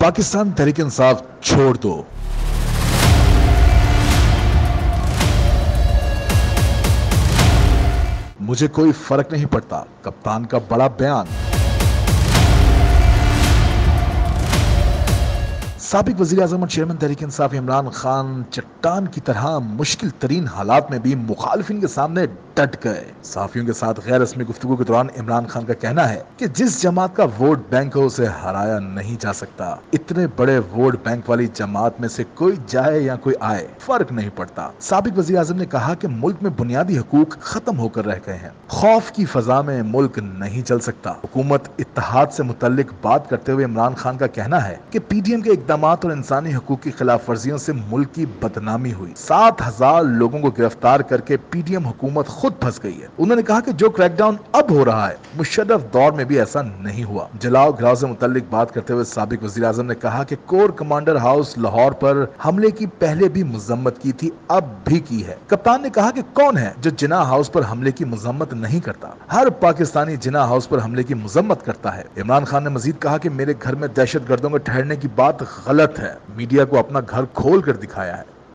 पाकिस्तान तहरीक इंसाफ छोड़ दो। मुझे कोई फर्क नहीं पड़ता, कप्तान का बड़ा बयान। साबिक वज़ीर आज़म और चेयरमैन तहरीक इंसाफ इमरान खान चट्टान की तरह मुश्किल तरीन हालात में भी मुखालिफिन के सामने डट गए। सहाफियों के साथ गैर रस्मी गुफ्तगू के दौरान इमरान खान का कहना है कि जिस जमात का वोट बैंक हो उसे हराया नहीं जा सकता। इतने बड़े वोट बैंक वाली जमात में से कोई जाए या कोई आए, फर्क नहीं पड़ता। साबिक वज़ीर आज़म ने कहा कि मुल्क में बुनियादी हकूक खत्म होकर रह गए हैं। खौफ की फजा में मुल्क नहीं चल सकता। हुकूमत इत्तेहाद से मुतल्लिक बात करते हुए इमरान खान का कहना है कि पीडीएम के इकदाम और इंसानी हकूक की खिलाफ वर्जियों से मुल्क की बदनामी हुई। 7,000 लोगों को गिरफ्तार करके पीडीएम हुकूमत खुद फंस गई है। उन्होंने कहा कि जो क्रैकडाउन अब हो रहा है, मुशर्रफ दौर में भी ऐसा नहीं हुआ। जलाओ घिराव से मुतल्लिक बात करते हुए साबिक वज़ीर आज़म ने कहा कि कोर कमांडर हाउस लाहौर पर हमले की पहले भी मजम्मत की थी, अब भी की है। कप्तान ने कहा कि कौन है जो जिना हाउस पर हमले की मजम्मत नहीं करता। हर पाकिस्तानी जिना हाउस पर हमले की मजम्मत करता है। इमरान खान ने मजीद कहा कि मेरे घर में दहशत गर्दों के ठहरने की बात गलत है। मीडिया को अपना घर खोल कर दिखाया है।